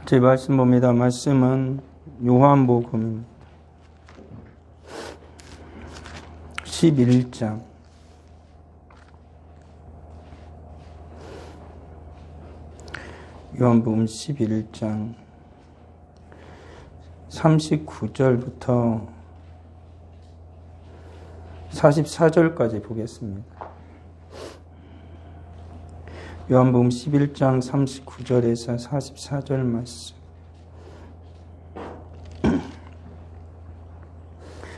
제 말씀 봅니다. 말씀은 요한복음 11장 요한복음 11장 39절부터 44절까지 보겠습니다. 요한복음 11장 39절에서 44절 말씀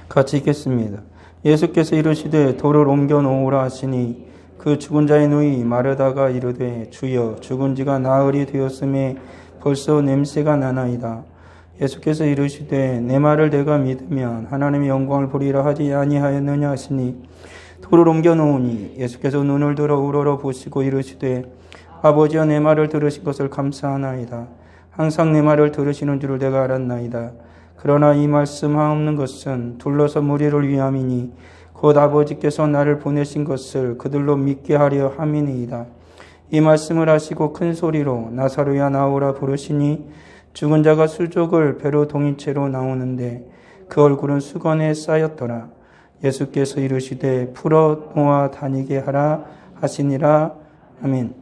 같이 읽겠습니다. 예수께서 이르시되 돌을 옮겨 놓으라 하시니 그 죽은 자의 누이 마르다가 이르되 주여 죽은 지가 나흘이 되었음에 벌써 냄새가 나나이다. 예수께서 이르시되 내 말을 내가 믿으면 하나님의 영광을 보리라 하지 아니하였느냐 하시니 돌을 옮겨 놓으니 예수께서 눈을 들어 우러러 보시고 이르시되 아버지여 내 말을 들으신 것을 감사하나이다. 항상 내 말을 들으시는 줄을 내가 알았나이다. 그러나 이 말씀 하옵는 것은 둘러서 무리를 위함이니 곧 아버지께서 나를 보내신 것을 그들로 믿게 하려 함이니이다. 이 말씀을 하시고 큰 소리로 나사로야 나오라 부르시니 죽은 자가 수족을 배로 동인 채로 나오는데 그 얼굴은 수건에 쌓였더라. 예수께서 이르시되 풀어 놓아 다니게 하라 하시니라. 아멘.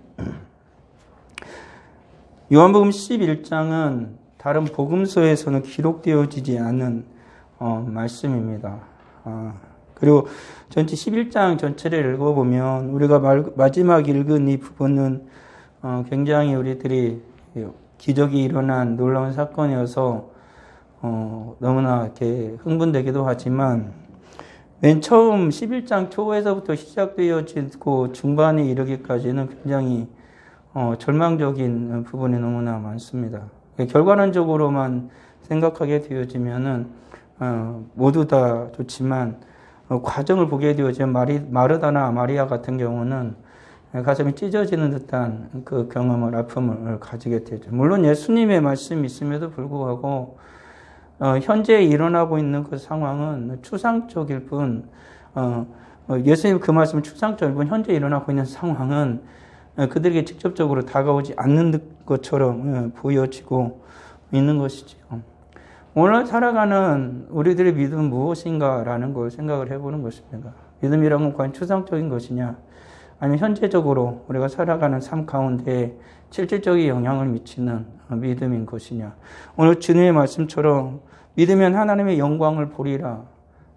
요한복음 11장은 다른 복음서에서는 기록되어지지 않은 말씀입니다. 그리고 전체 11장 전체를 읽어보면 우리가 마지막 읽은 이 부분은 굉장히 우리들이 기적이 일어난 놀라운 사건이어서 너무나 이렇게 흥분되기도 하지만 맨 처음 11장 초에서부터 시작되어지고 중반에 이르기까지는 굉장히 절망적인 부분이 너무나 많습니다. 결과론적으로만 생각하게 되어지면은 모두 다 좋지만 과정을 보게 되어지면 마르다나 마리아 같은 경우는 가슴이 찢어지는 듯한 그 경험을 아픔을 가지게 되죠. 물론 예수님의 말씀이 있음에도 불구하고 현재 일어나고 있는 그 상황은 추상적일 뿐 예수님 그 말씀은 추상적일 뿐 현재 일어나고 있는 상황은 그들에게 직접적으로 다가오지 않는 것처럼 보여지고 있는 것이죠. 오늘 살아가는 우리들의 믿음은 무엇인가라는 걸 생각을 해보는 것입니다. 믿음이란 건 과연 추상적인 것이냐 아니면 현재적으로 우리가 살아가는 삶 가운데 실질적인 영향을 미치는 믿음인 것이냐. 오늘 주님의 말씀처럼 믿으면 하나님의 영광을 보리라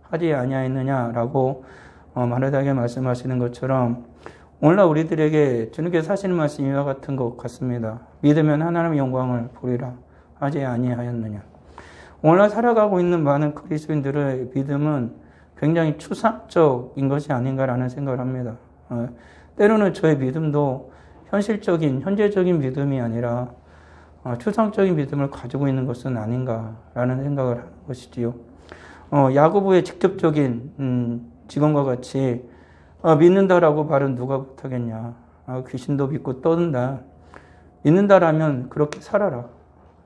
하지 아니하였느냐라고 마르다에게 말씀하시는 것처럼 오늘날 우리들에게 주님께서 하시는 말씀이 이와 같은 것 같습니다. 믿으면 하나님의 영광을 보리라 하지 아니하였느냐. 오늘날 살아가고 있는 많은 그리스도인들의 믿음은 굉장히 추상적인 것이 아닌가라는 생각을 합니다. 때로는 저의 믿음도 현실적인, 현재적인 믿음이 아니라 추상적인 믿음을 가지고 있는 것은 아닌가라는 생각을 하는 것이지요. 야고보의 직접적인 직원과 같이 믿는다라고 말은 누가 못하겠냐. 귀신도 믿고 떠든다. 믿는다라면 그렇게 살아라.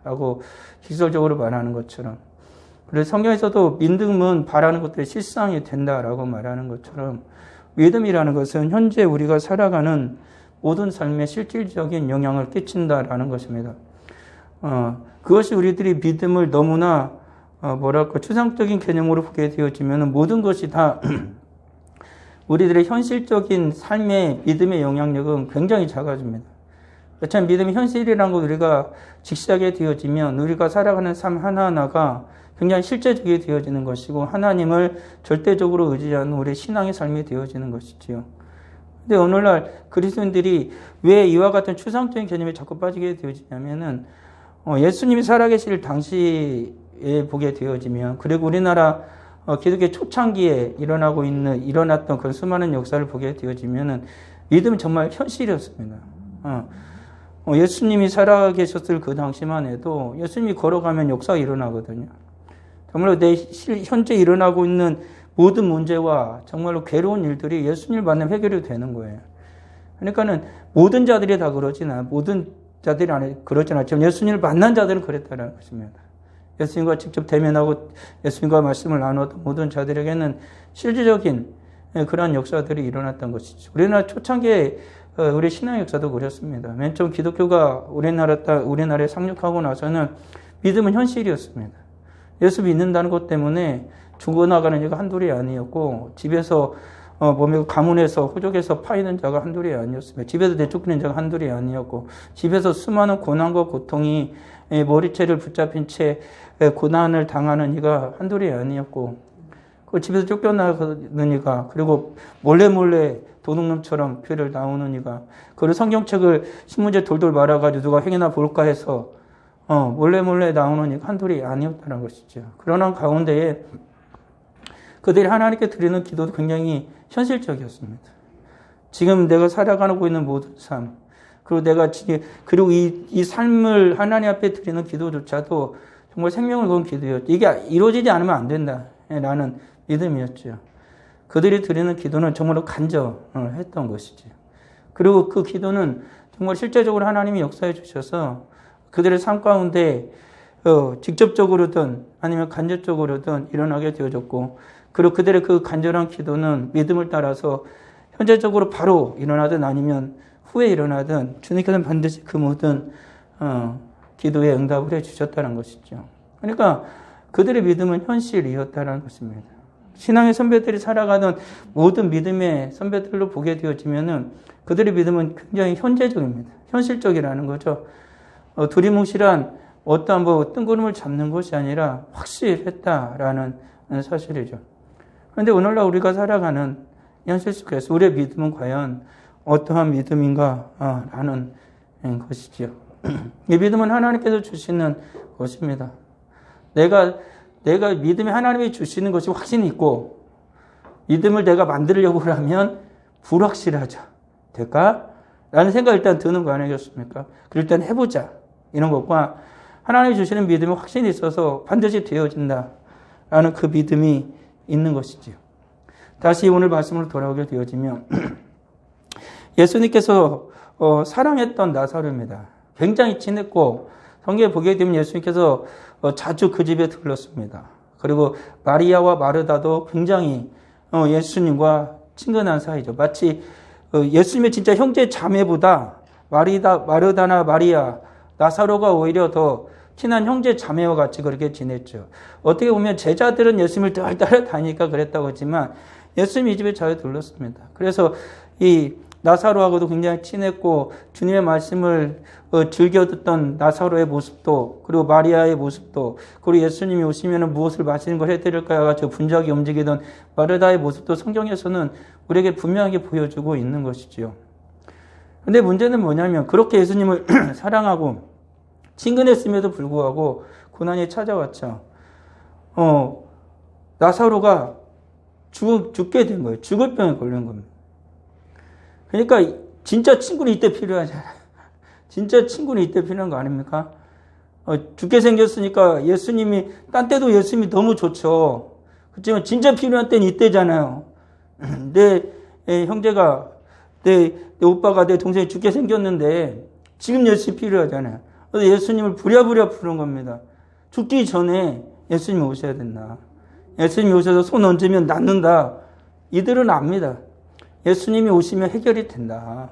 라고 기술적으로 말하는 것처럼. 그래서 성경에서도 믿음은 바라는 것들이 실상이 된다라고 말하는 것처럼 믿음이라는 것은 현재 우리가 살아가는 모든 삶에 실질적인 영향을 끼친다라는 것입니다. 그것이 우리들이 믿음을 너무나 추상적인 개념으로 보게 되어지면 모든 것이 다 우리들의 현실적인 삶의 믿음의 영향력은 굉장히 작아집니다. 참 믿음의 현실이라는 걸 우리가 직시하게 되어지면 우리가 살아가는 삶 하나하나가 굉장히 실제적이 되어지는 것이고 하나님을 절대적으로 의지하는 우리의 신앙의 삶이 되어지는 것이지요. 근데 오늘날 그리스도인들이 왜 이와 같은 추상적인 개념에 자꾸 빠지게 되어지냐면은 예수님이 살아계실 당시에 보게 되어지면 그리고 우리나라 기독교 초창기에 일어났던 그런 수많은 역사를 보게 되어지면은 믿음은 정말 현실이었습니다. 예수님이 살아계셨을 그 당시만 해도 예수님이 걸어가면 역사가 일어나거든요. 정말로 현재 일어나고 있는 모든 문제와 정말로 괴로운 일들이 예수님을 만나면 해결이 되는 거예요. 그러니까는 모든 자들이 다 모든 자들이 그러진 않지만 예수님을 만난 자들은 그랬다는 것입니다. 예수님과 직접 대면하고 예수님과 말씀을 나누었던 모든 자들에게는 실질적인 그러한 역사들이 일어났던 것이죠. 우리나라 초창기에 우리 신앙 역사도 그렇습니다. 맨 처음 기독교가 우리나라에 상륙하고 나서는 믿음은 현실이었습니다. 예수 믿는다는 것 때문에 죽어나가는 이가 한둘이 아니었고, 집에서 가문에서 호족에서 파이는 자가 한둘이 아니었습니다. 집에서 내쫓기는 자가 한둘이 아니었고, 집에서 수많은 고난과 고통이 머리채를 붙잡힌 채 고난을 당하는 이가 한둘이 아니었고, 그 집에서 쫓겨나가는 이가, 그리고 몰래 도둑놈처럼 교회를 나오는 이가, 그리고 성경책을 신문지에 돌돌 말아가지고 누가 행여나 볼까 해서 몰래 나오는 이가 한둘이 아니었다는 것이죠. 그러나 가운데에 그들이 하나님께 드리는 기도도 굉장히 현실적이었습니다. 지금 내가 살아가고 있는 모든 삶, 그리고 이 삶을 하나님 앞에 드리는 기도조차도 정말 생명을 건 기도였죠. 이게 이루어지지 않으면 안 된다라는 믿음이었죠. 그들이 드리는 기도는 정말로 간절했던 것이죠. 그리고 그 기도는 정말 실제적으로 하나님이 역사해 주셔서 그들의 삶 가운데 직접적으로든 아니면 간접적으로든 일어나게 되어졌고, 그리고 그들의 그 간절한 기도는 믿음을 따라서 현재적으로 바로 일어나든 아니면 후에 일어나든 주님께서는 반드시 그 모든 기도에 응답을 해 주셨다는 것이죠. 그러니까 그들의 믿음은 현실이었다는 것입니다. 신앙의 선배들이 살아가던 모든 믿음의 선배들로 보게 되어지면은 그들의 믿음은 굉장히 현재적입니다. 현실적이라는 거죠. 두리뭉실한 어떠한 뜬구름을 잡는 것이 아니라 확실했다라는 사실이죠. 그런데 오늘날 우리가 살아가는 현실 속에서 우리의 믿음은 과연 어떠한 믿음인가 라는 것이지요. 이 믿음은 하나님께서 주시는 것입니다. 내가 믿음이 하나님이 주시는 것이 확신이 있고, 믿음을 내가 만들려고 하면 불확실하죠. 될까? 라는 생각이 일단 드는 거 아니겠습니까? 그럴 땐 해보자. 이런 것과 하나님이 주시는 믿음이 확신이 있어서 반드시 되어진다. 라는 그 믿음이 있는 것이지요. 다시 오늘 말씀으로 돌아오게 되어지면 예수님께서 사랑했던 나사로입니다. 굉장히 친했고, 성경에 보게 되면 예수님께서 자주 그 집에 들렀습니다. 그리고 마리아와 마르다도 굉장히 예수님과 친근한 사이죠. 마치 예수님의 진짜 형제 자매보다 마르다나 마리아, 나사로가 오히려 더 친한 형제 자매와 같이 그렇게 지냈죠. 어떻게 보면 제자들은 예수님을 늘 따라다니니까 그랬다고 했지만 예수님이 이 집에 자주 들렀습니다. 그래서 이 나사로하고도 굉장히 친했고, 주님의 말씀을 즐겨 듣던 나사로의 모습도, 그리고 마리아의 모습도, 그리고 예수님이 오시면 무엇을 마시는 걸 해드릴까요? 가지고 분주하게 움직이던 마르다의 모습도 성경에서는 우리에게 분명하게 보여주고 있는 것이지요. 근데 문제는 뭐냐면, 그렇게 예수님을 사랑하고 친근했음에도 불구하고 고난이 찾아왔죠. 나사로가 죽게 된 거예요. 죽을 병에 걸린 겁니다. 그러니까 진짜 친구는 이때 필요하잖아요. 진짜 친구는 이때 필요한 거 아닙니까? 죽게 생겼으니까 예수님이, 딴 때도 예수님이 너무 좋죠. 그렇지만 진짜 필요한 때는 이때잖아요. 내 형제가, 내 오빠가, 내 동생이 죽게 생겼는데 지금 예수님이 필요하잖아요. 그래서 예수님을 부랴부랴 부른 겁니다. 죽기 전에 예수님이 오셔야 된다. 예수님이 오셔서 손 얹으면 낫는다. 이들은 압니다. 예수님이 오시면 해결이 된다.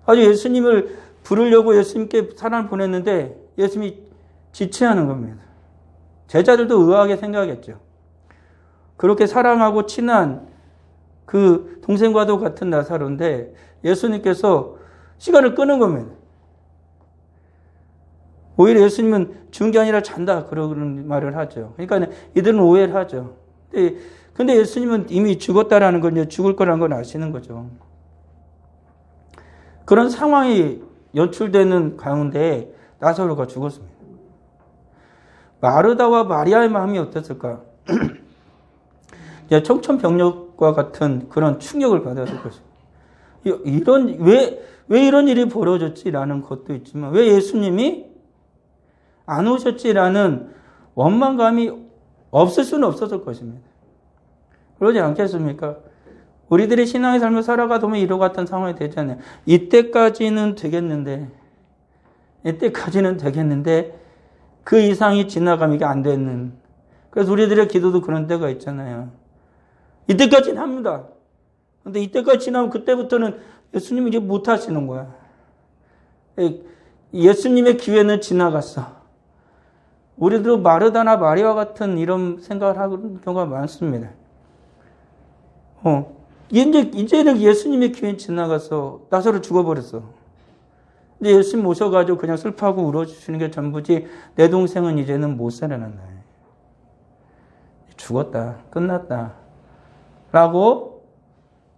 아주 예수님을 부르려고 예수님께 사람을 보냈는데 예수님이 지체하는 겁니다. 제자들도 의아하게 생각했죠. 그렇게 사랑하고 친한 그 동생과도 같은 나사로인데 예수님께서 시간을 끄는 겁니다. 오히려 예수님은 죽은 게 아니라 잔다 그런 말을 하죠. 그러니까 이들은 오해를 하죠. 근데 예수님은 이미 죽었다라는 건, 이제 죽을 거라는 건 아시는 거죠. 그런 상황이 연출되는 가운데 나사로가 죽었습니다. 마르다와 마리아의 마음이 어땠을까? 청천벽력과 같은 그런 충격을 받았을 것입니다. 왜 이런 일이 벌어졌지라는 것도 있지만, 왜 예수님이 안 오셨지라는 원망감이 없을 수는 없었을 것입니다. 그러지 않겠습니까? 우리들이 신앙의 삶을 살아가다 보면 이와 같은 상황이 되잖아요. 이때까지는 되겠는데 그 이상이 지나가면 이게 안 되는. 그래서 우리들의 기도도 그런 때가 있잖아요. 이때까지는 합니다. 근데 이때까지 지나면 그때부터는 예수님이 이제 못 하시는 거야. 예수님의 기회는 지나갔어. 우리도 마르다나 마리아와 같은 이런 생각을 하는 경우가 많습니다. 이제는 예수님의 기회는 지나가서 나사로 죽어버렸어. 근데 예수님 오셔가지고 그냥 슬퍼하고 울어주시는 게 전부지, 내 동생은 이제는 못 살아난다. 죽었다. 끝났다. 라고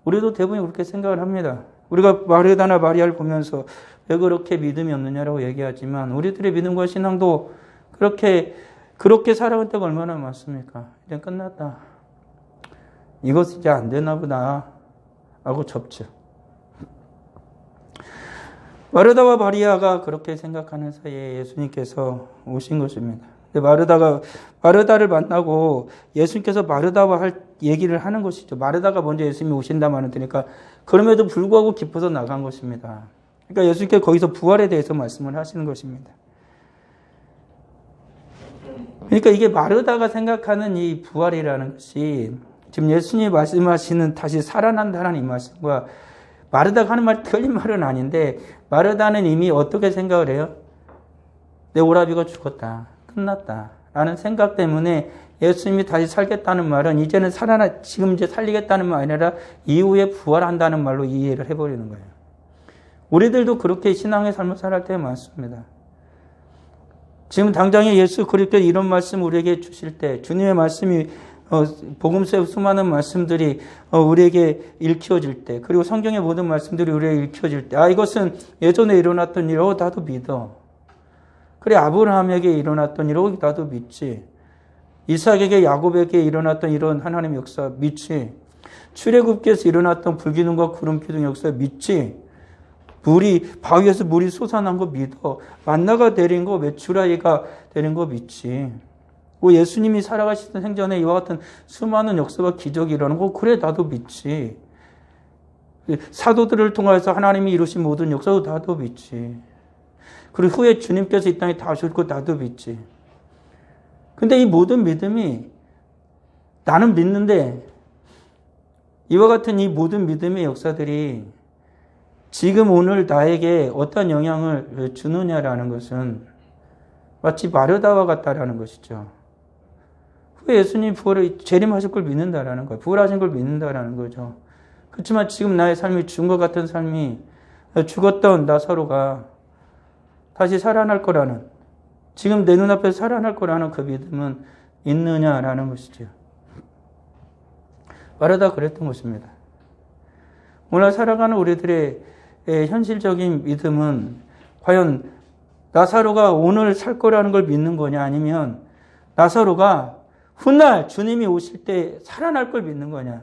우리도 대부분 그렇게 생각을 합니다. 우리가 마르다나 마리아를 보면서 왜 그렇게 믿음이 없느냐라고 얘기하지만, 우리들의 믿음과 신앙도 그렇게 살아갈 때가 얼마나 많습니까? 이제 끝났다. 이것 이제 안 되나 보다. 하고 접죠. 마르다와 마리아가 그렇게 생각하는 사이에 예수님께서 오신 것입니다. 마르다를 만나고 예수님께서 마르다와 얘기를 하는 것이죠. 마르다가 먼저 예수님이 오신다 말을 들으니까 그럼에도 불구하고 기뻐서 나간 것입니다. 그러니까 예수님께서 거기서 부활에 대해서 말씀을 하시는 것입니다. 그러니까 이게 마르다가 생각하는 이 부활이라는 것이 지금 예수님이 말씀하시는 다시 살아난다는 이 말씀과, 마르다가 하는 말 틀린 말은 아닌데, 마르다는 이미 어떻게 생각을 해요? 내 오라비가 죽었다. 끝났다. 라는 생각 때문에 예수님이 다시 살겠다는 말은 이제는 지금 이제 살리겠다는 말이 아니라 이후에 부활한다는 말로 이해를 해버리는 거예요. 우리들도 그렇게 신앙의 삶을 살아갈 때 많습니다. 지금 당장에 예수 그리스도께서 이런 말씀 우리에게 주실 때, 주님의 말씀이 복음서의 수많은 말씀들이 우리에게 읽혀질 때, 그리고 성경의 모든 말씀들이 우리에게 읽혀질 때, 이것은 예전에 일어났던 일이라고 나도 믿어. 그래, 아브라함에게 일어났던 일이라고 나도 믿지. 이삭에게, 야곱에게 일어났던 이런 하나님의 역사 믿지. 출애굽께서 일어났던 불기둥과 구름기둥 역사 믿지. 바위에서 물이 솟아난 거 믿어. 만나가 내린 거, 메추라기가 내린 거 믿지. 예수님이 살아가시던 생전에 이와 같은 수많은 역사와 기적이 일어나는 거, 그래, 나도 믿지. 사도들을 통해서 하나님이 이루신 모든 역사도 나도 믿지. 그리고 후에 주님께서 이 땅에 다 오실 거 나도 믿지. 근데 이 모든 믿음이, 나는 믿는데, 이와 같은 이 모든 믿음의 역사들이 지금 오늘 나에게 어떤 영향을 주느냐라는 것은 마치 마르다와 같다라는 것이죠. 후에 예수님 재림하실 걸 믿는다라는 거예요. 부활하신 걸 믿는다라는 거죠. 그렇지만 지금 나의 삶이 죽은 것 같은 삶이, 죽었던 나사로가 다시 살아날 거라는, 지금 내 눈앞에서 살아날 거라는 그 믿음은 있느냐라는 것이죠. 마르다가 그랬던 것입니다. 오늘 살아가는 우리들의 현실적인 믿음은 과연 나사로가 오늘 살 거라는 걸 믿는 거냐, 아니면 나사로가 훗날 주님이 오실 때 살아날 걸 믿는 거냐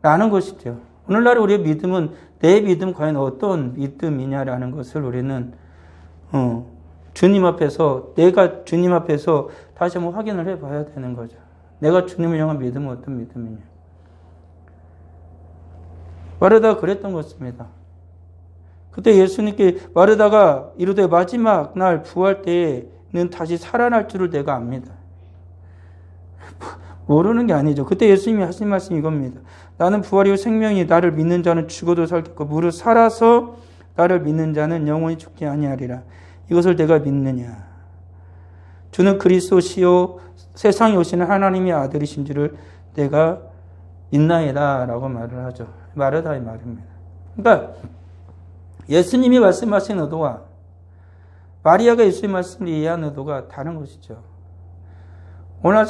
라는 것이죠. 오늘날 우리의 믿음은, 내 믿음 과연 어떤 믿음이냐라는 것을 우리는 내가 주님 앞에서 다시 한번 확인을 해봐야 되는 거죠. 내가 주님을 향한 믿음은 어떤 믿음이냐. 마르다가 그랬던 것입니다. 그때 예수님께 마르다가 이르되 마지막 날 부활 때에는 다시 살아날 줄을 내가 압니다. 모르는 게 아니죠. 그때 예수님이 하신 말씀이 이겁니다. 나는 부활이요 생명이, 나를 믿는 자는 죽어도 살겠고 무릇 살아서 나를 믿는 자는 영원히 죽지 아니하리라. 이것을 내가 믿느냐. 주는 그리스도시요 세상에 오시는 하나님의 아들이신 줄을 내가 믿나이다 라고 말을 하죠. 마르다의 말입니다. 그러니까 예수님이 말씀하신 의도와 마리아가 예수님의 말씀을 이해한 의도가 다른 것이죠. 오늘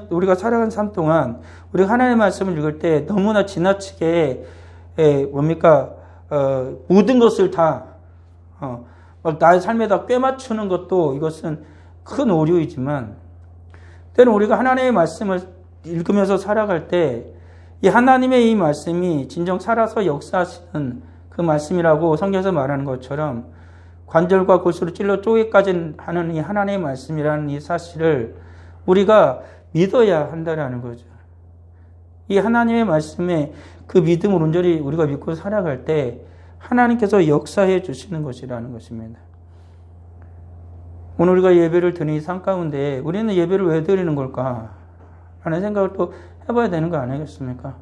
우리가 살아가는 삶 동안 우리가 하나님의 말씀을 읽을 때 너무나 지나치게 모든 것을 다 나의 삶에다 꿰맞추는 것도 이것은 큰 오류이지만, 때는 우리가 하나님의 말씀을 읽으면서 살아갈 때 이 하나님의 이 말씀이 진정 살아서 역사하시는 그 말씀이라고 성경에서 말하는 것처럼 관절과 골수로 찔러 쪼개까지 하는 이 하나님의 말씀이라는 이 사실을 우리가 믿어야 한다라는 거죠. 이 하나님의 말씀에 그 믿음을 온전히 우리가 믿고 살아갈 때 하나님께서 역사해 주시는 것이라는 것입니다. 오늘 우리가 예배를 드리는 이 삶 가운데 우리는 예배를 왜 드리는 걸까? 라는 생각을 또 해봐야 되는 거 아니겠습니까?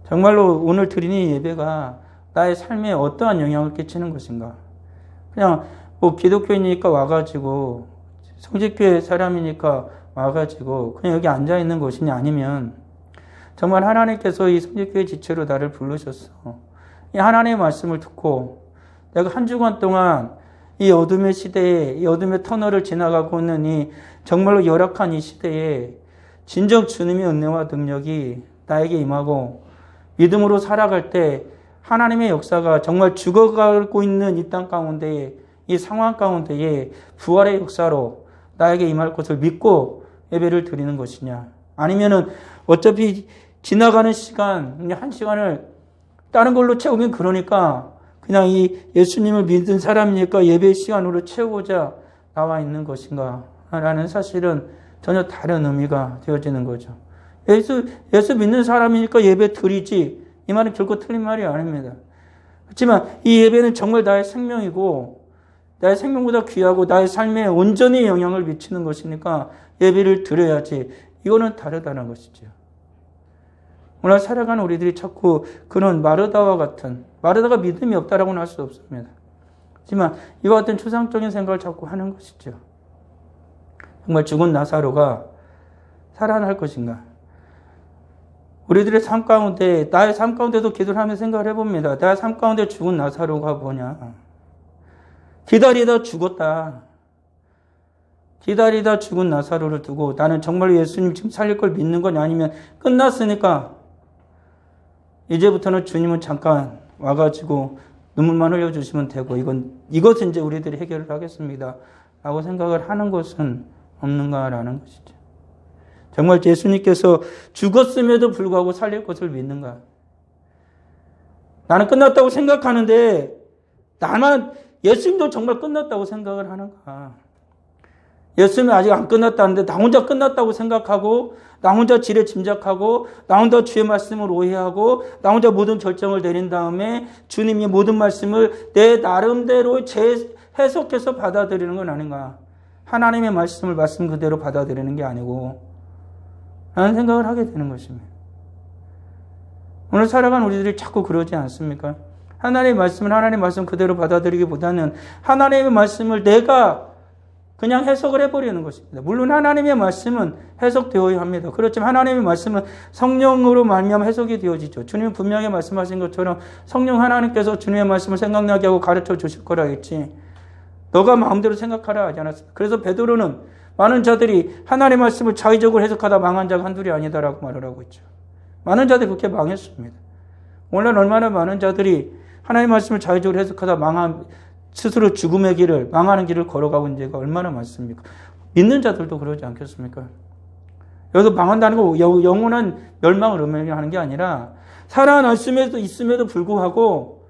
정말로 오늘 드리는 예배가 나의 삶에 어떠한 영향을 끼치는 것인가? 그냥 뭐 기독교인이니까 와가지고 성직교회 사람이니까 와가지고 그냥 여기 앉아있는 것이냐, 아니면 정말 하나님께서 이 성직교회 지체로 나를 부르셨어. 이 하나님의 말씀을 듣고 내가 한 주간 동안 이 어둠의 시대에, 이 어둠의 터널을 지나가고 있는 이 정말로 열악한 이 시대에 진정 주님의 은혜와 능력이 나에게 임하고 믿음으로 살아갈 때 하나님의 역사가 정말 죽어가고 있는 이 땅 가운데에, 이 상황 가운데에 부활의 역사로 나에게 임할 것을 믿고 예배를 드리는 것이냐, 아니면은 어차피 지나가는 시간, 한 시간을 다른 걸로 채우긴 그러니까 그냥 이 예수님을 믿은 사람이니까 예배 시간으로 채우고자 나와 있는 것인가 라는 사실은 전혀 다른 의미가 되어지는 거죠. 예수 믿는 사람이니까 예배 드리지, 이 말은 결코 틀린 말이 아닙니다. 그렇지만 이 예배는 정말 나의 생명이고 나의 생명보다 귀하고 나의 삶에 온전히 영향을 미치는 것이니까 예배를 드려야지, 이거는 다르다는 것이죠. 오늘 살아가는 우리들이 자꾸 그런 마르다가 믿음이 없다라고는 할 수 없습니다. 하지만 이와 같은 추상적인 생각을 자꾸 하는 것이죠. 정말 죽은 나사로가 살아날 것인가? 우리들의 삶 가운데, 나의 삶 가운데도 기도를 하면서 생각을 해봅니다. 나의 삶 가운데 죽은 나사로가 뭐냐? 기다리다 죽었다. 기다리다 죽은 나사로를 두고 나는 정말 예수님 지금 살릴 걸 믿는 거냐, 아니면 끝났으니까 이제부터는 주님은 잠깐 와가지고 눈물만 흘려주시면 되고 이것은 이제 우리들이 해결을 하겠습니다 라고 생각을 하는 것은 없는가라는 것이죠. 정말 예수님께서 죽었음에도 불구하고 살릴 것을 믿는가? 나는 끝났다고 생각하는데 나만 예수님도 정말 끝났다고 생각을 하는가? 예수님이 아직 안 끝났다는데 나 혼자 끝났다고 생각하고, 나 혼자 지레 짐작하고, 나 혼자 주의 말씀을 오해하고, 나 혼자 모든 결정을 내린 다음에 주님이 모든 말씀을 내 나름대로 해석해서 받아들이는 건 아닌가? 하나님의 말씀을 말씀 그대로 받아들이는 게 아니고 라는 생각을 하게 되는 것입니다. 오늘 살아가는 우리들이 자꾸 그러지 않습니까? 하나님의 말씀 그대로 받아들이기보다는 하나님의 말씀을 내가 그냥 해석을 해버리는 것입니다. 물론 하나님의 말씀은 해석되어야 합니다. 그렇지만 하나님의 말씀은 성령으로 말미암아 해석이 되어지죠. 주님은 분명히 말씀하신 것처럼 성령 하나님께서 주님의 말씀을 생각나게 하고 가르쳐 주실 거라 했지, 너가 마음대로 생각하라 하지 않았습니다. 그래서 베드로는 많은 자들이 하나님의 말씀을 자의적으로 해석하다 망한 자가 한둘이 아니다라고 말을 하고 있죠. 많은 자들이 그렇게 망했습니다. 오늘 얼마나 많은 자들이 하나님의 말씀을 자의적으로 해석하다 스스로 죽음의 길을, 망하는 길을 걸어가고 있는 자가 얼마나 많습니까? 믿는 자들도 그러지 않겠습니까? 여기서 망한다는 거 영원한 멸망을 의미하는 게 아니라 살아날 수도 있음에도 불구하고,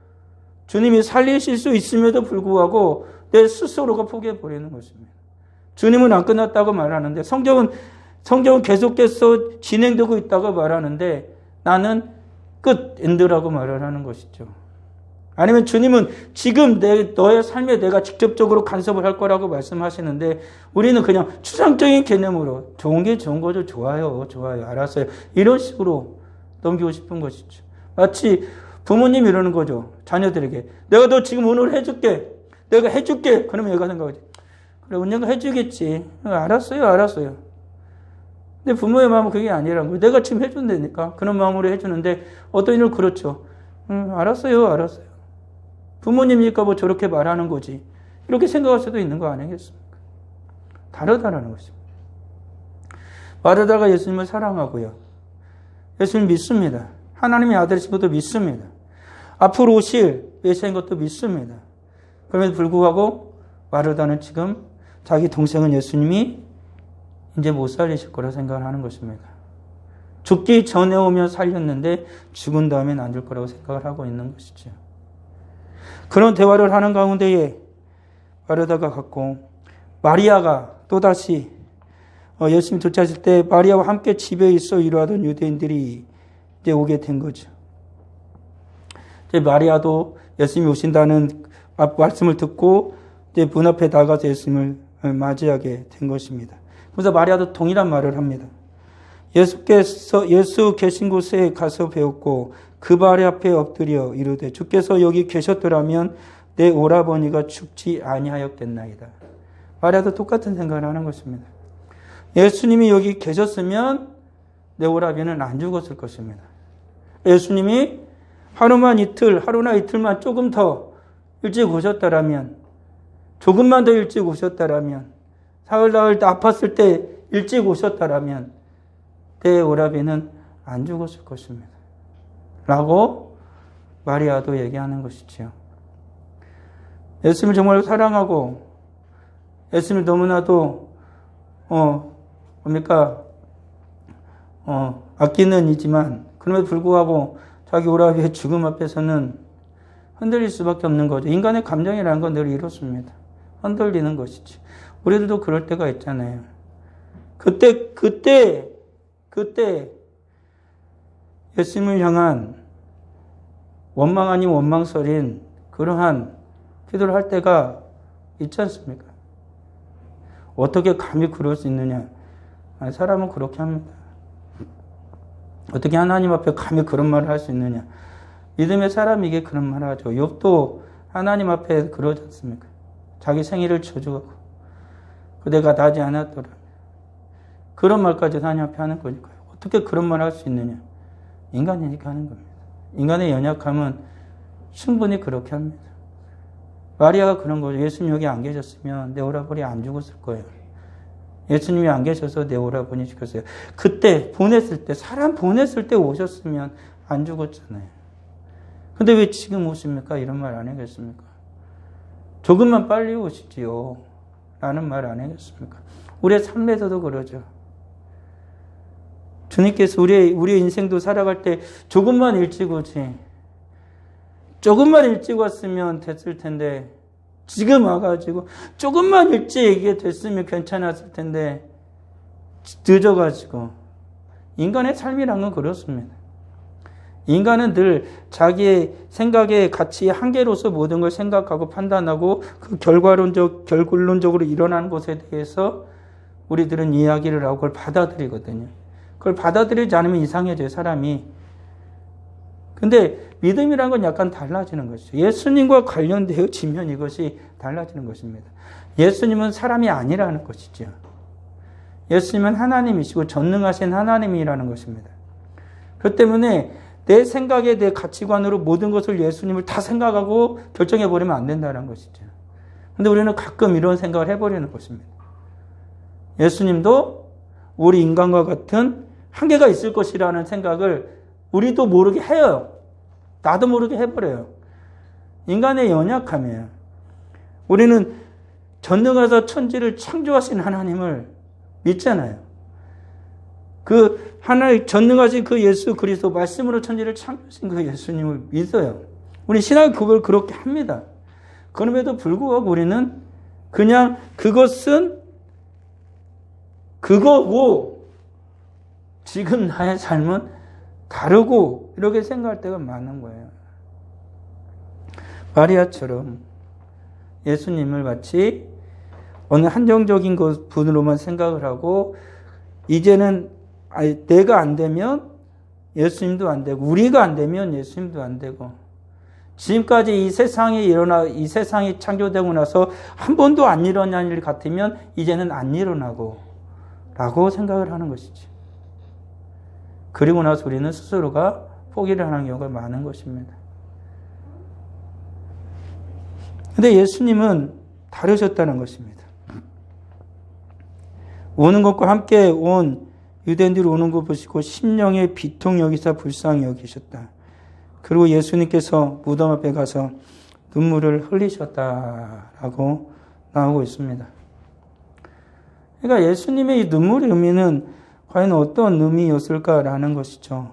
주님이 살리실 수 있음에도 불구하고 내 스스로가 포기해버리는 것입니다. 주님은 안 끝났다고 말하는데, 성경은 계속해서 진행되고 있다고 말하는데 나는 끝, 엔드라고 말을 하는 것이죠. 아니면 주님은 지금 너의 삶에 내가 직접적으로 간섭을 할 거라고 말씀하시는데 우리는 그냥 추상적인 개념으로 좋은 게 좋은 거죠. 좋아요. 알았어요. 이런 식으로 넘기고 싶은 것이죠. 마치 부모님이 이러는 거죠. 자녀들에게. 내가 너 지금 오늘 해줄게. 내가 해줄게. 그러면 얘가 생각하지. 그래, 언젠가 해주겠지. 알았어요. 근데 부모의 마음은 그게 아니라는 거예요. 내가 지금 해준다니까. 그런 마음으로 해주는데 어떤 일은 그렇죠. 알았어요. 부모님이니까 뭐 저렇게 말하는 거지. 이렇게 생각할 수도 있는 거 아니겠습니까? 다르다라는 것입니다. 마르다가 예수님을 사랑하고요. 예수님 믿습니다. 하나님의 아들이신 것도 믿습니다. 앞으로 오실 메시아인 것도 믿습니다. 그럼에도 불구하고 마르다는 지금 자기 동생은 예수님이 이제 못 살리실 거라 생각을 하는 것입니다. 죽기 전에 오면 살렸는데 죽은 다음엔 안 줄 거라고 생각을 하고 있는 것이죠. 그런 대화를 하는 가운데에 마르다가 갔고, 마리아가 또다시 예수님 도착하실 때 마리아와 함께 집에 있어 이러하던 유대인들이 이제 오게 된 거죠. 이제 마리아도 예수님이 오신다는 말씀을 듣고 이제 문 앞에 나가서 예수님을 맞이하게 된 것입니다. 그래서 마리아도 동일한 말을 합니다. 예수 계신 곳에 가서 배웠고 그 발 앞에 엎드려 이르되 주께서 여기 계셨더라면 내 오라버니가 죽지 아니하였겠나이다. 마리아도 똑같은 생각을 하는 것입니다. 예수님이 여기 계셨으면 내 오라비는 안 죽었을 것입니다. 예수님이 하루나 이틀만 조금 더 일찍 오셨다라면, 조금만 더 일찍 오셨다라면, 사흘 나흘 아팠을 때 일찍 오셨다라면 내 오라비는 안 죽었을 것입니다. 라고 마리아도 얘기하는 것이지요. 예수님을 정말 사랑하고 예수님을 너무나도 아끼는 이지만 그럼에도 불구하고 자기 오라비의 죽음 앞에서는 흔들릴 수밖에 없는 거죠. 인간의 감정이라는 건 늘 이렇습니다. 흔들리는 것이지. 우리들도 그럴 때가 있잖아요. 그때 예수님을 향한 원망 아닌 원망설인 그러한 기도를 할 때가 있지 않습니까? 어떻게 감히 그럴 수 있느냐? 사람은 그렇게 합니다. 어떻게 하나님 앞에 감히 그런 말을 할 수 있느냐? 믿음의 사람에게 그런 말을 하죠. 욥도 하나님 앞에 그러지 않습니까? 자기 생일을 저주하고 그대가 나지 않았더라. 그런 말까지 하나님 앞에 하는 거니까요. 어떻게 그런 말을 할 수 있느냐? 인간이니까 하는 겁니다. 인간의 연약함은 충분히 그렇게 합니다. 마리아가 그런 거죠. 예수님 여기 안 계셨으면 내 오라버니 안 죽었을 거예요. 예수님이 안 계셔서 내 오라버니 죽었어요. 그때 사람 보냈을 때 오셨으면 안 죽었잖아요. 근데 왜 지금 오십니까? 이런 말 안 하겠습니까? 조금만 빨리 오시지요. 라는 말 안 하겠습니까? 우리의 삶에서도 그러죠. 주님께서 우리의 인생도 살아갈 때 조금만 일찍 오지. 조금만 일찍 왔으면 됐을 텐데 지금 와가지고 조금만 일찍 이게 됐으면 괜찮았을 텐데 늦어가지고. 인간의 삶이란 건 그렇습니다. 인간은 늘 자기의 생각의 가치의 한계로서 모든 걸 생각하고 판단하고 그 결론적으로 일어나는 것에 대해서 우리들은 이야기를 하고 그걸 받아들이거든요. 그걸 받아들이지 않으면 이상해져요, 사람이. 근데 믿음이란 건 약간 달라지는 것이죠. 예수님과 관련되어지면 이것이 달라지는 것입니다. 예수님은 사람이 아니라는 것이죠. 예수님은 하나님이시고 전능하신 하나님이라는 것입니다. 그렇기 때문에 내 생각에 내 가치관으로 모든 것을 예수님을 다 생각하고 결정해버리면 안 된다는 것이죠. 근데 우리는 가끔 이런 생각을 해버리는 것입니다. 예수님도 우리 인간과 같은 한계가 있을 것이라는 생각을 우리도 모르게 해요. 나도 모르게 해버려요. 인간의 연약함이에요. 우리는 전능하사 천지를 창조하신 하나님을 믿잖아요. 그 하나님 전능하신 그 예수 그리스도 말씀으로 천지를 창조하신 그 예수님을 믿어요. 우리 신앙 고백을 그렇게 합니다. 그럼에도 불구하고 우리는 그냥 그것은 그거고 지금 나의 삶은 다르고 이렇게 생각할 때가 많은 거예요. 마리아처럼 예수님을 마치 어느 한정적인 분으로만 생각을 하고 이제는 내가 안 되면 예수님도 안 되고 우리가 안 되면 예수님도 안 되고 지금까지 이 세상이 창조되고 나서 한 번도 안 일어난 일 같으면 이제는 안 일어나고 라고 생각을 하는 것이지. 그리고 나서 우리는 스스로가 포기를 하는 경우가 많은 것입니다. 근데 예수님은 다르셨다는 것입니다. 오는 것과 함께 온 유대인들이 오는 것 보시고 심령의 비통 여기사 불쌍히 여기셨다. 그리고 예수님께서 무덤 앞에 가서 눈물을 흘리셨다라고 나오고 있습니다. 그러니까 예수님의 이 눈물의 의미는 과연 어떤 의미였을까라는 것이죠.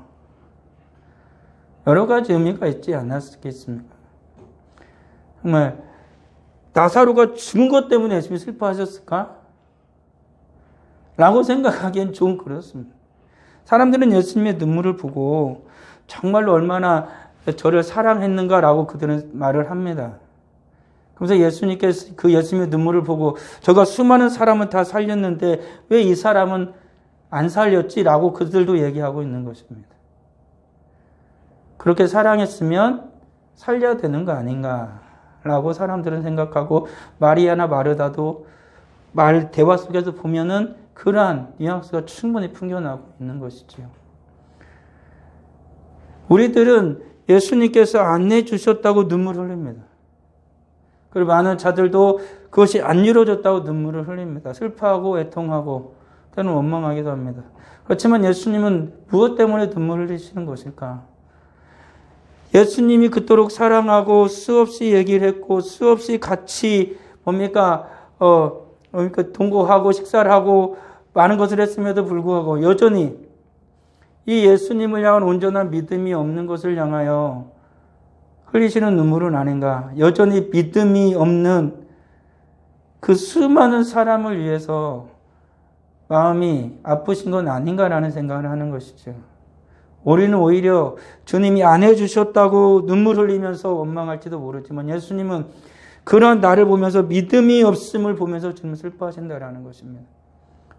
여러 가지 의미가 있지 않았겠습니까? 정말 나사로가 죽은 것 때문에 예수님이 슬퍼하셨을까? 라고 생각하기엔 좀 그렇습니다. 사람들은 예수님의 눈물을 보고 정말로 얼마나 저를 사랑했는가라고 그들은 말을 합니다. 그래서 예수님께서 그 예수님의 눈물을 보고 저가 수많은 사람을 다 살렸는데 왜 이 사람은 안 살렸지라고 그들도 얘기하고 있는 것입니다. 그렇게 사랑했으면 살려야 되는 거 아닌가라고 사람들은 생각하고 마리아나 마르다도 대화 속에서 보면은 그러한 뉘앙스가 충분히 풍겨나고 있는 것이지요. 우리들은 예수님께서 안내해 주셨다고 눈물을 흘립니다. 그리고 많은 자들도 그것이 안 이루어졌다고 눈물을 흘립니다. 슬퍼하고 애통하고 때는 원망하기도 합니다. 그렇지만 예수님은 무엇 때문에 눈물을 흘리시는 것일까? 예수님이 그토록 사랑하고 수없이 얘기를 했고 수없이 같이 동거하고 식사를 하고 많은 것을 했음에도 불구하고 여전히 이 예수님을 향한 온전한 믿음이 없는 것을 향하여 흘리시는 눈물은 아닌가? 여전히 믿음이 없는 그 수많은 사람을 위해서 마음이 아프신 건 아닌가라는 생각을 하는 것이죠. 우리는 오히려 주님이 안 해주셨다고 눈물 흘리면서 원망할지도 모르지만 예수님은 그런 나를 보면서 믿음이 없음을 보면서 주님을 슬퍼하신다라는 것입니다.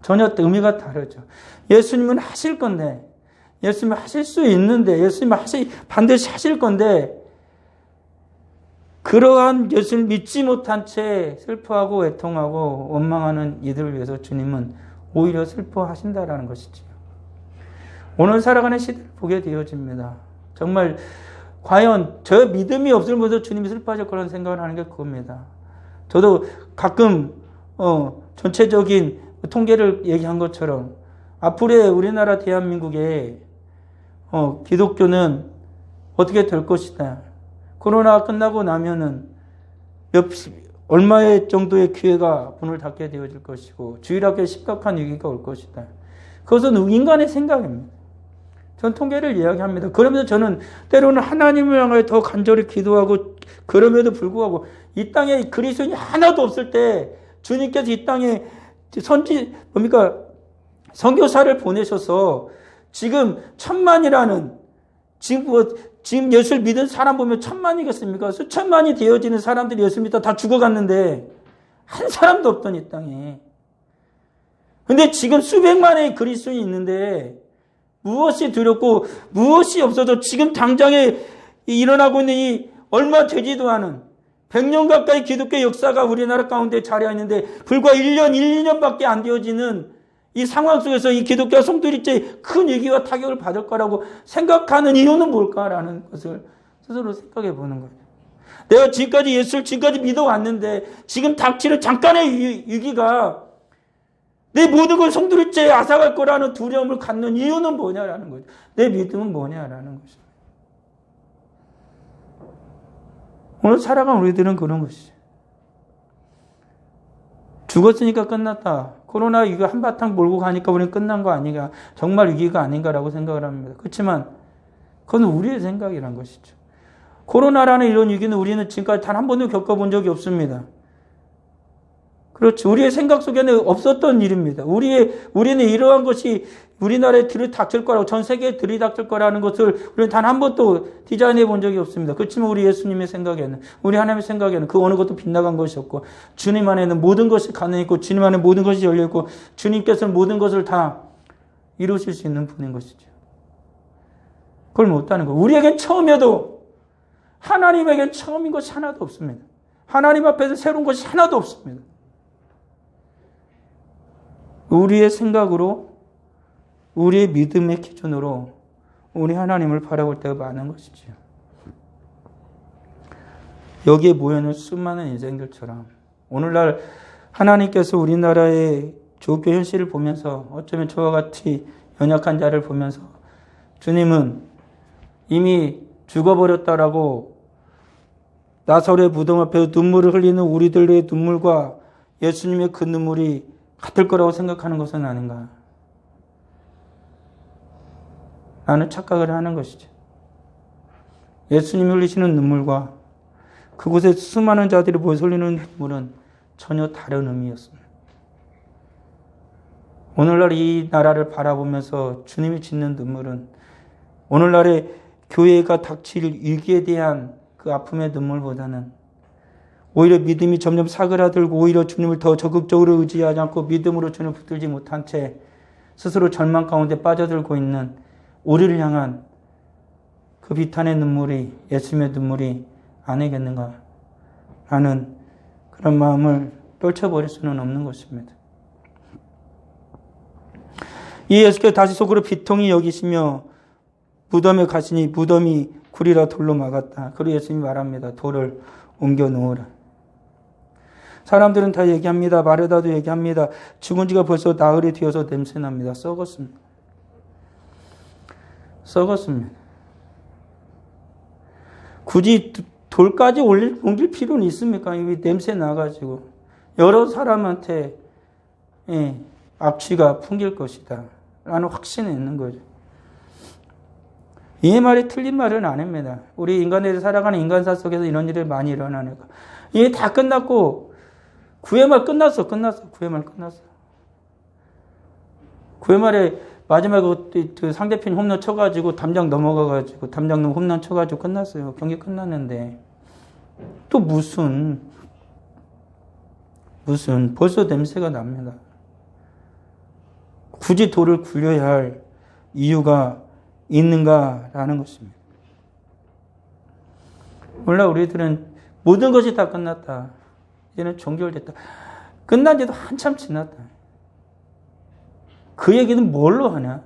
전혀 의미가 다르죠. 예수님은 하실 건데, 예수님은 하실 수 있는데, 예수님은 반드시 하실 건데, 그러한 예수를 믿지 못한 채 슬퍼하고 애통하고 원망하는 이들을 위해서 주님은 오히려 슬퍼하신다라는 것이죠. 오늘 살아가는 시대를 보게 되어집니다. 정말 과연 저 믿음이 없으면서 주님이 슬퍼하실 거라는 생각을 하는 게 그겁니다. 저도 가끔 전체적인 통계를 얘기한 것처럼 앞으로의 우리나라 대한민국에 기독교는 어떻게 될 것이다. 코로나가 끝나고 나면은 얼마의 정도의 교회가 문을 닫게 되어질 것이고 주일학교에 심각한 위기가 올 것이다. 그것은 인간의 생각입니다. 전 통계를 이야기합니다. 그러면서 저는 때로는 하나님을 향하여 더 간절히 기도하고 그럼에도 불구하고 이 땅에 그리스도인이 하나도 없을 때 주님께서 이 땅에 선교사를 보내셔서 지금 1000만이라는 지금 예수를 믿은 사람 보면 1000만이겠습니까? 수천만이 되어지는 사람들이 예수 믿다 다 죽어갔는데 한 사람도 없던 이 땅에. 근데 지금 수백만의 그리스도인이 있는데 무엇이 두렵고 무엇이 없어도 지금 당장에 일어나고 있는 이 얼마 되지도 않은 100년 가까이 기독교 역사가 우리나라 가운데 자리하고 있는데 불과 1년, 1년밖에 안 되어지는 이 상황 속에서 이 기독교 성도일제 큰 위기와 타격을 받을 거라고 생각하는 이유는 뭘까라는 것을 스스로 생각해 보는 거예요. 내가 지금까지 믿어왔는데 지금 닥치는 잠깐의 위기가 내 모든 걸 성도일제에 앗아갈 거라는 두려움을 갖는 이유는 뭐냐라는 거죠. 내 믿음은 뭐냐라는 것이죠. 오늘 살아간 우리들은 그런 것이죠. 죽었으니까 끝났다. 코로나 위기 한바탕 몰고 가니까 우리는 끝난 거 아닌가. 정말 위기가 아닌가라고 생각을 합니다. 그렇지만 그건 우리의 생각이란 것이죠. 코로나라는 이런 위기는 우리는 지금까지 단 한 번도 겪어본 적이 없습니다. 그렇죠. 우리의 생각 속에는 없었던 일입니다. 우리는 이러한 것이 우리나라에 들이닥칠 거라고 전 세계에 들이닥칠 거라는 것을 우리는 단 한 번도 디자인해 본 적이 없습니다. 그렇지만 우리 예수님의 생각에는, 우리 하나님의 생각에는 그 어느 것도 빗나간 것이 없고 주님 안에는 모든 것이 가능했고 주님 안에 모든 것이 열려있고 주님께서는 모든 것을 다 이루실 수 있는 분인 것이죠. 그걸 못하는 거예요. 우리에겐 처음에도 하나님에겐 처음인 것이 하나도 없습니다. 하나님 앞에서 새로운 것이 하나도 없습니다. 우리의 생각으로, 우리의 믿음의 기준으로 우리 하나님을 바라볼 때가 많은 것이죠. 여기에 모여있는 수많은 인생들처럼 오늘날 하나님께서 우리나라의 조교 현실을 보면서 어쩌면 저와 같이 연약한 자를 보면서 주님은 이미 죽어버렸다라고 나사로의 무덤 앞에서 눈물을 흘리는 우리들의 눈물과 예수님의 그 눈물이 같을 거라고 생각하는 것은 아닌가. 라는 착각을 하는 것이죠. 예수님이 흘리시는 눈물과 그곳에 수많은 자들이 모여서 흘리는 눈물은 전혀 다른 의미였습니다. 오늘날 이 나라를 바라보면서 주님이 짓는 눈물은 오늘날의 교회가 닥칠 위기에 대한 그 아픔의 눈물보다는 오히려 믿음이 점점 사그라들고 오히려 주님을 더 적극적으로 의지하지 않고 믿음으로 주님을 붙들지 못한 채 스스로 절망 가운데 빠져들고 있는 우리를 향한 그 비탄의 눈물이 예수님의 눈물이 아니겠는가 라는 그런 마음을 떨쳐버릴 수는 없는 것입니다. 이 예수께서 다시 속으로 비통히 여기시며 무덤에 가시니 무덤이 굴이라 돌로 막았다. 그리고 예수님이 말합니다. 돌을 옮겨 놓으라. 사람들은 다 얘기합니다. 마르다도 얘기합니다. 죽은 지가 벌써 나흘이 되어서 냄새납니다. 썩었습니다. 썩었습니다. 굳이 돌까지 옮길 필요는 있습니까? 이 냄새 나가지고 여러 사람한테 악취가 풍길 것이다 라는 확신이 있는 거죠. 이 말이 틀린 말은 아닙니다. 우리 인간들이 살아가는 인간사 속에서 이런 일이 많이 일어나니까 이게 다 끝났고 구회 말 끝났어. 구회 말 끝났어. 구회 말에 마지막에 그 상대편이 홈런 쳐가지고 담장 넘어가가지고 담장 넘어 홈런 쳐가지고 끝났어요. 경기 끝났는데 또 무슨 벌써 냄새가 납니다. 굳이 돌을 굴려야 할 이유가 있는가라는 것입니다. 몰라 우리들은 모든 것이 다 끝났다. 이제는 종결됐다. 끝난 지도 한참 지났다. 그 얘기는 뭘로 하냐?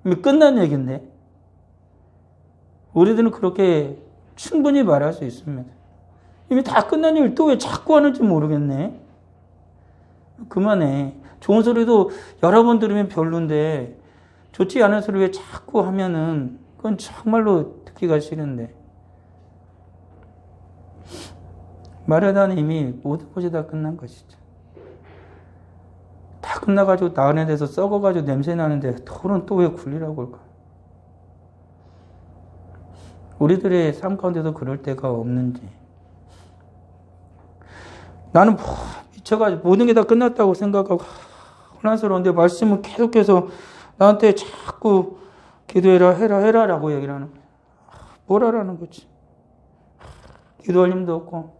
이미 끝난 얘기인데. 우리들은 그렇게 충분히 말할 수 있습니다. 이미 다 끝난 얘기를 또 왜 자꾸 하는지 모르겠네. 그만해. 좋은 소리도 여러 번 들으면 별론데 좋지 않은 소리 왜 자꾸 하면은 그건 정말로 듣기가 싫은데. 마르다는 이미 모든 것이 다 끝난 것이죠. 다 끝나가지고 나은에 대해서 썩어가지고 냄새 나는데 돌은 또 왜 굴리라고 할까? 우리들의 삶 가운데도 그럴 때가 없는지. 나는 미쳐가지고 모든 게 다 끝났다고 생각하고 혼란스러운데 말씀은 계속해서 나한테 자꾸 기도해라 해라라고 얘기를 하는 거야. 뭘 하라는 거지? 기도할 힘도 없고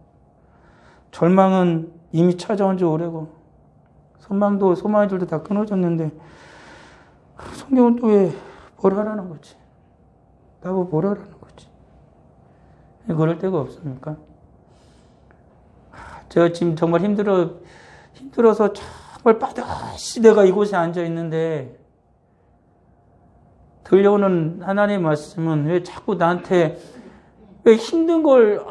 절망은 이미 찾아온 지 오래고 소망의 줄도 다 끊어졌는데 성경은 또 왜 뭘 하라는 거지? 나보고 뭘 하라는 거지? 그럴 데가 없습니까? 제가 지금 정말 힘들어서 정말 빠듯이 내가 이곳에 앉아 있는데 들려오는 하나님의 말씀은 왜 자꾸 나한테 왜 힘든 걸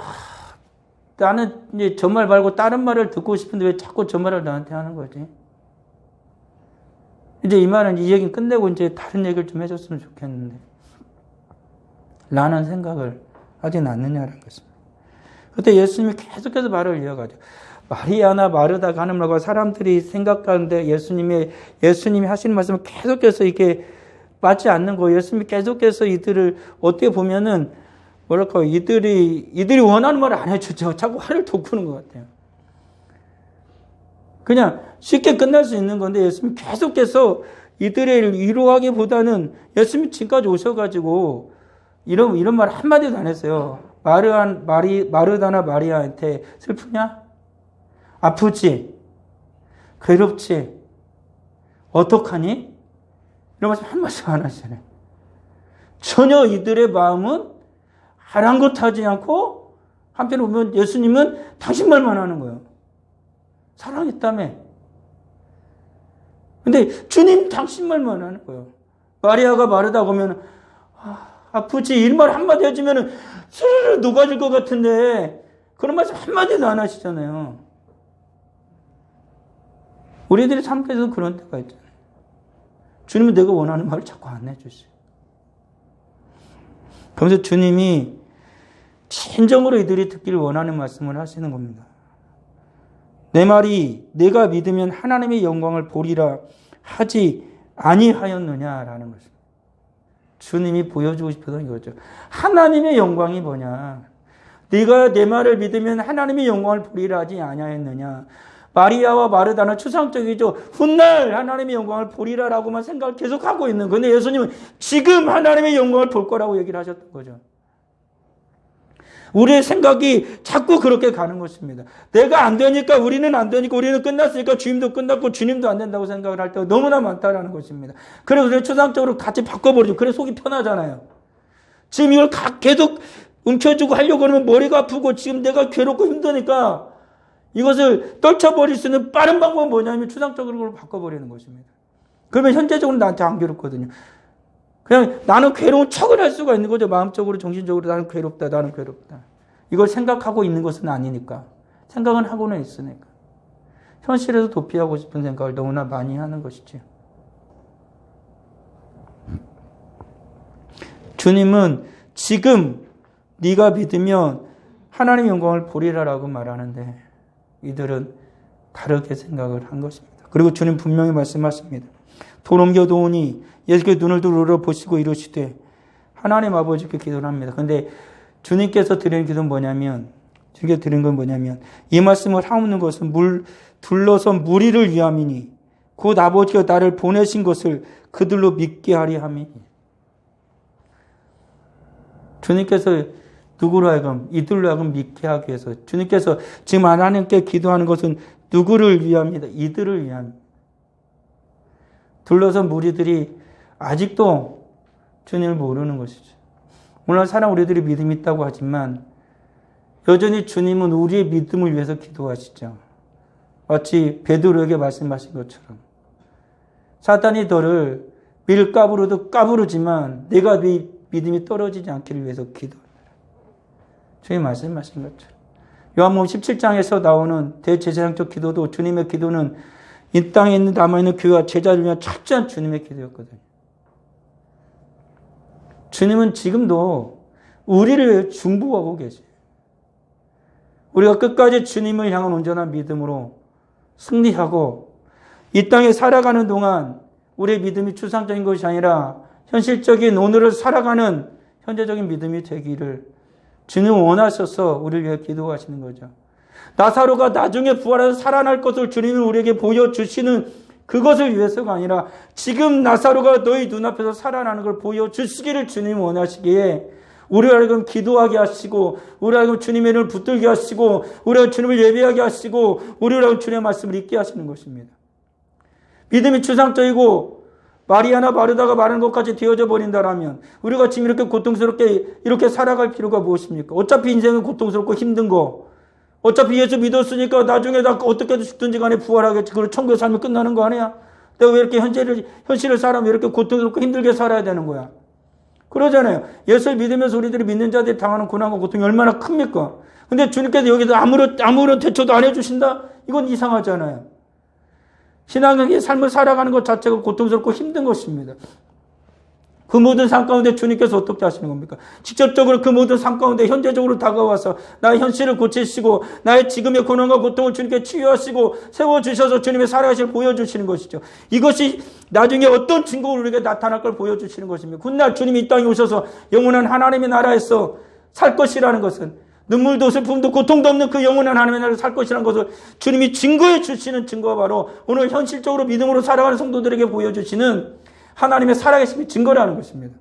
나는 이제 저 말 말고 다른 말을 듣고 싶은데 왜 자꾸 저 말을 나한테 하는 거지? 이제 이 말은 이 얘기는 끝내고 이제 다른 얘기를 좀 해줬으면 좋겠는데 라는 생각을 하지 않느냐는 것입니다. 그때 예수님이 계속해서 말을 이어가죠. 마리아나 마르다가 하는 말과 사람들이 생각하는데 예수님이 하시는 말씀을 계속해서 이게 맞지 않는 거예요. 예수님이 계속해서 이들을 어떻게 보면은 뭐랄까 이들이 원하는 말을 안 해주죠. 자꾸 화를 돋구는 것 같아요. 그냥 쉽게 끝날 수 있는 건데 예수님이 계속해서 이들을 위로하기보다는 예수님이 지금까지 오셔가지고 이런 말 한마디도 안 했어요. 마르다나 마리아한테 슬프냐? 아프지? 괴롭지? 어떡하니? 이런 말씀 한 말씀 안 하시잖아요. 전혀 이들의 마음은 아랑곳하지 않고 한편으로 보면 예수님은 당신 말만 하는 거예요. 사랑했다며. 근데 주님 당신 말만 하는 거예요. 마리아가 마르다 보면 아프지? 이 말 한마디 해주면 스르르 녹아질 것 같은데 그런 말씀 한마디도 안 하시잖아요. 우리들이 삶에서도 그런 때가 있잖아요. 주님은 내가 원하는 말을 자꾸 안 해주세요. 그러면서 주님이 진정으로 이들이 듣기를 원하는 말씀을 하시는 겁니다. 내 말이 내가 믿으면 하나님의 영광을 보리라 하지 아니하였느냐라는 것입니다. 주님이 보여주고 싶었던 거죠. 하나님의 영광이 뭐냐? 네가 내 말을 믿으면 하나님의 영광을 보리라 하지 아니하였느냐? 마리아와 마르다는 추상적이죠. 훗날 하나님의 영광을 보리라라고만 생각을 계속하고 있는. 그런데 예수님은 지금 하나님의 영광을 볼 거라고 얘기를 하셨던 거죠. 우리의 생각이 자꾸 그렇게 가는 것입니다. 내가 안 되니까 우리는 안 되니까 우리는 끝났으니까 주님도 끝났고 주님도 안 된다고 생각을 할 때가 너무나 많다라는 것입니다. 그래서 우리는 초상적으로 같이 바꿔버리죠. 그래 속이 편하잖아요. 지금 이걸 계속 움켜쥐고 하려고 하면 머리가 아프고 지금 내가 괴롭고 힘드니까 이것을 떨쳐버릴 수 있는 빠른 방법은 뭐냐면 추상적으로 바꿔버리는 것입니다. 그러면 현재적으로 나한테 안 괴롭거든요. 그냥 나는 괴로운 척을 할 수가 있는 거죠. 마음적으로, 정신적으로 나는 괴롭다, 나는 괴롭다. 이걸 생각하고 있는 것은 아니니까. 생각은 하고는 있으니까. 현실에서 도피하고 싶은 생각을 너무나 많이 하는 것이죠. 주님은 지금 네가 믿으면 하나님의 영광을 보리라라고 말하는데 이들은 다르게 생각을 한 것입니다. 그리고 주님 분명히 말씀하십니다. 돌 옮겨 놓으니 예수께서 눈을 들어 보시고 이러시되 하나님 아버지께 기도를 합니다. 그런데 주님께서 드리는 기도는 뭐냐면 주님께서 드리는 건 뭐냐면 이 말씀을 하옵는 것은 둘러선 무리를 위함이니 곧 아버지가 나를 보내신 것을 그들로 믿게 하리 함이니 주님께서 누구로 하여금 이들로 하여금 믿게 하기 위해서 주님께서 지금 하나님께 기도하는 것은 누구를 위함이다. 이들을 위함. 둘러선 무리들이 아직도 주님을 모르는 것이죠. 오늘 사람 우리들이 믿음이 있다고 하지만 여전히 주님은 우리의 믿음을 위해서 기도하시죠. 마치 베드로에게 말씀하신 것처럼 사탄이 너를 밀가부르도 까부르지만 내가 네 믿음이 떨어지지 않기를 위해서 기도합니다. 주님 말씀하신 것처럼 요한복음 17장에서 나오는 대제사장적 기도도 주님의 기도는 이 땅에 있는 남아있는 교회와 제자를 위한 철저한 주님의 기도였거든요. 주님은 지금도 우리를 중보하고 계세요. 우리가 끝까지 주님을 향한 온전한 믿음으로 승리하고 이 땅에 살아가는 동안 우리의 믿음이 추상적인 것이 아니라 현실적인 오늘을 살아가는 현재적인 믿음이 되기를 주님은 원하셔서 우리를 위해 기도하시는 거죠. 나사로가 나중에 부활해서 살아날 것을 주님이 우리에게 보여주시는 그것을 위해서가 아니라 지금 나사로가 너희 눈앞에서 살아나는 걸 보여주시기를 주님이 원하시기에 우리가 하여금 기도하게 하시고 우리가 하여금 주님의 이름을 붙들게 하시고 우리가 주님을 예배하게 하시고 우리가 하여금 주님의 말씀을 읽게 하시는 것입니다. 믿음이 추상적이고 말이 하나 바르다가 마르는 것까지 되어져 버린다라면 우리가 지금 이렇게 고통스럽게 이렇게 살아갈 필요가 무엇입니까? 어차피 인생은 고통스럽고 힘든 거 어차피 예수 믿었으니까 나중에 나 어떻게든 죽든지 간에 부활하겠지. 그리고 천국에 살면 끝나는 거 아니야? 내가 왜 이렇게 현실을 살아면 이렇게 고통스럽고 힘들게 살아야 되는 거야? 그러잖아요. 예수를 믿으면서 우리들이 믿는 자들이 당하는 고난과 고통이 얼마나 큽니까? 근데 주님께서 여기서 아무런 대처도 안 해주신다? 이건 이상하잖아요. 신앙의 삶을 살아가는 것 자체가 고통스럽고 힘든 것입니다. 그 모든 삶 가운데 주님께서 어떻게 하시는 겁니까? 직접적으로 그 모든 삶 가운데 현재적으로 다가와서 나의 현실을 고치시고 나의 지금의 고난과 고통을 주님께 치유하시고 세워주셔서 주님의 살아가심을 보여주시는 것이죠. 이것이 나중에 어떤 증거로 우리에게 나타날 걸 보여주시는 것입니다. 훗날 주님이 이 땅에 오셔서 영원한 하나님의 나라에서 살 것이라는 것은 눈물도 슬픔도 고통도 없는 그 영원한 하나님의 나라에서 살 것이라는 것을 주님이 증거해 주시는 증거가 바로 오늘 현실적으로 믿음으로 살아가는 성도들에게 보여주시는 하나님의 살아계심의 증거라는 것입니다.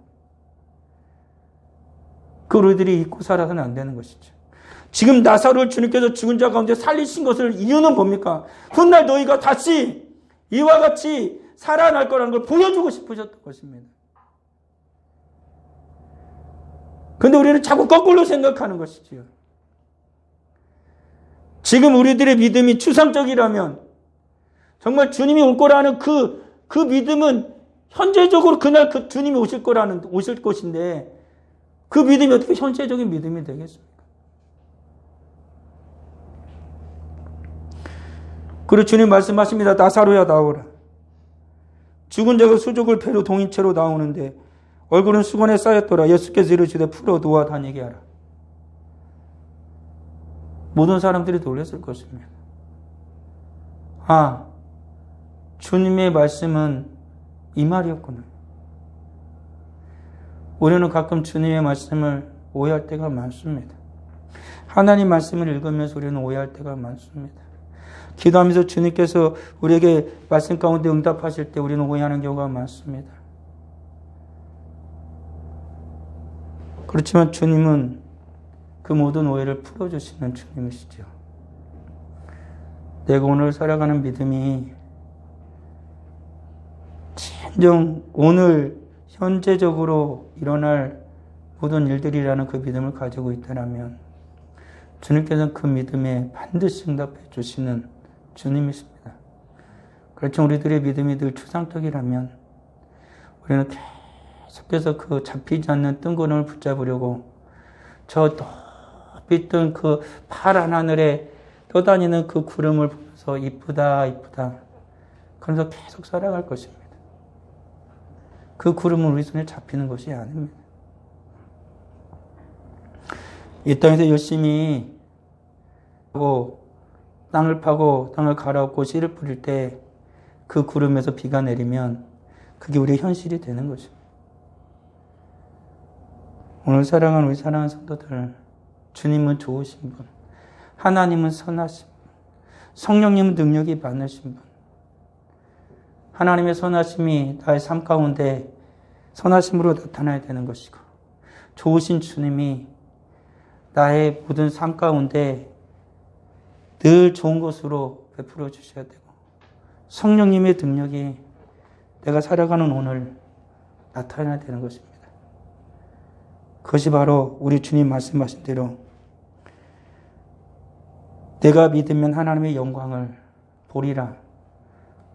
그 우리들이 잊고 살아서는 안 되는 것이죠. 지금 나사로를 주님께서 죽은 자 가운데 살리신 것을 이유는 뭡니까? 훗날 너희가 다시 이와 같이 살아날 거라는 걸 보여주고 싶으셨던 것입니다. 그런데 우리는 자꾸 거꾸로 생각하는 것이지요. 지금 우리들의 믿음이 추상적이라면 정말 주님이 올 거라는 그 믿음은 현재적으로 그날 그 주님이 오실 것인데 그 믿음이 어떻게 현재적인 믿음이 되겠습니까? 그리고 주님 말씀하십니다. 나사로야 나오라. 죽은 자가 수족을 배로 동인 채로 나오는데 얼굴은 수건에 쌓였더라. 예수께서 이르시되 풀어 놓아 다니게 하라. 모든 사람들이 놀랐을 것입니다. 아, 주님의 말씀은 이 말이었구나. 우리는 가끔 주님의 말씀을 오해할 때가 많습니다. 하나님 말씀을 읽으면서 우리는 오해할 때가 많습니다. 기도하면서 주님께서 우리에게 말씀 가운데 응답하실 때 우리는 오해하는 경우가 많습니다. 그렇지만 주님은 그 모든 오해를 풀어주시는 주님이시죠. 내가 오늘 살아가는 믿음이 진정 오늘 현재적으로 일어날 모든 일들이라는 그 믿음을 가지고 있다면 주님께서는 그 믿음에 반드시 응답해 주시는 주님이십니다. 그렇죠. 우리들의 믿음이 늘 추상적이라면 우리는 계속해서 그 잡히지 않는 뜬구름을 붙잡으려고 저 높이 뜬 그 파란 하늘에 떠다니는 그 구름을 보면서 이쁘다 이쁘다 그러면서 계속 살아갈 것입니다. 그 구름은 우리 손에 잡히는 것이 아닙니다. 이 땅에서 열심히 하고 땅을 파고 땅을 갈아엎고 씨를 뿌릴 때 그 구름에서 비가 내리면 그게 우리의 현실이 되는 것입니다. 오늘 사랑하는 우리 사랑하는 성도들, 주님은 좋으신 분, 하나님은 선하신 분, 성령님은 능력이 많으신 분, 하나님의 선하심이 나의 삶 가운데 선하심으로 나타나야 되는 것이고, 좋으신 주님이 나의 모든 삶 가운데 늘 좋은 것으로 베풀어 주셔야 되고, 성령님의 능력이 내가 살아가는 오늘 나타나야 되는 것입니다. 그것이 바로 우리 주님 말씀하신 대로 내가 믿으면 하나님의 영광을 보리라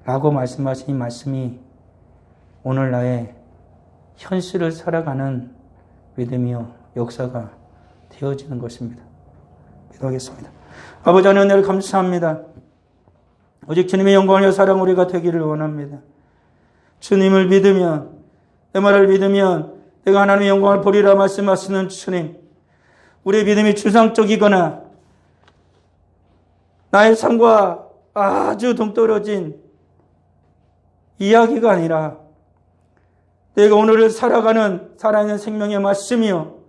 라고 말씀하신 이 말씀이 오늘 나의 현실을 살아가는 믿음이요 역사가 되어지는 것입니다. 기도하겠습니다. 아버지 하나님 은혜를 감사합니다. 오직 주님의 영광과 사랑 우리가 되기를 원합니다. 주님을 믿으면, 내 말을 믿으면 내가 하나님의 영광을 보리라 말씀하시는 주님, 우리의 믿음이 추상적이거나 나의 삶과 아주 동떨어진 이야기가 아니라 내가 오늘을 살아가는 살아있는 생명의 말씀이요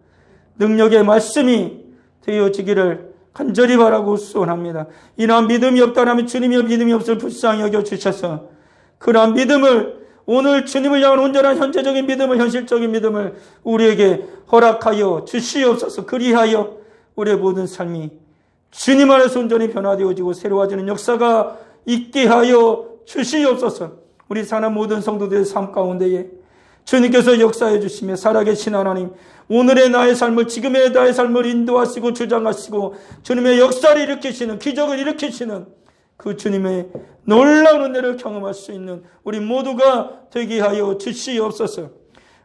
능력의 말씀이 되어지기를 간절히 바라고 소원합니다. 이러한 믿음이 없다면 주님의 믿음이 없을 불쌍히 여겨주셔서 그러한 믿음을 오늘 주님을 향한 온전한 현재적인 믿음을 현실적인 믿음을 우리에게 허락하여 주시옵소서. 그리하여 우리의 모든 삶이 주님 안에서 온전히 변화되어지고 새로워지는 역사가 있게 하여 주시옵소서. 우리 사는 모든 성도들의 삶 가운데에 주님께서 역사해 주시며 살아계신 하나님, 오늘의 나의 삶을, 지금의 나의 삶을 인도하시고 주장하시고 주님의 역사를 일으키시는, 기적을 일으키시는 그 주님의 놀라운 은혜를 경험할 수 있는 우리 모두가 되게 하여 주시옵소서.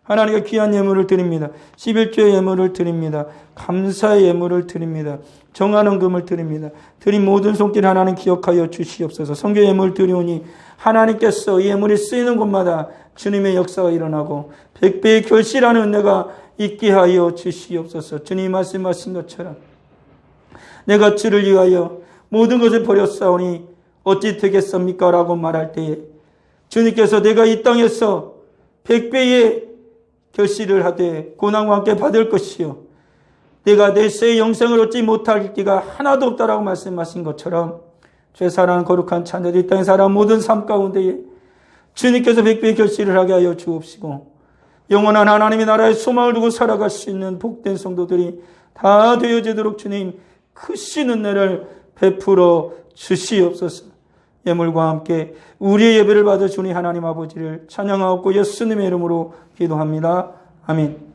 하나님께 귀한 예물을 드립니다. 11조의 예물을 드립니다. 감사의 예물을 드립니다. 정한 금을 드립니다. 드린 모든 손길 하나님 기억하여 주시옵소서. 성교 예물 드리오니 하나님께서 이 예물이 쓰이는 곳마다 주님의 역사가 일어나고 백배의 결실하는 은혜가 있게 하여 주시옵소서. 주님 말씀하신 것처럼 내가 주를 위하여 모든 것을 버렸사오니 어찌 되겠습니까? 라고 말할 때에 주님께서 내가 이 땅에서 백배의 결실을 하되 고난과 함께 받을 것이요 내가 내 세의 영생을 얻지 못할 기가 하나도 없다라고 말씀하신 것처럼 죄 사랑하는 거룩한 자녀들 이 땅에 살아 모든 삶 가운데에 주님께서 백배의 결실을 하게 하여 주옵시고 영원한 하나님의 나라의 소망을 두고 살아갈 수 있는 복된 성도들이 다 되어지도록 주님 크신 은혜를 베풀어 주시옵소서. 예물과 함께 우리의 예배를 받으시니 하나님 아버지를 찬양하고 예수님의 이름으로 기도합니다. 아멘.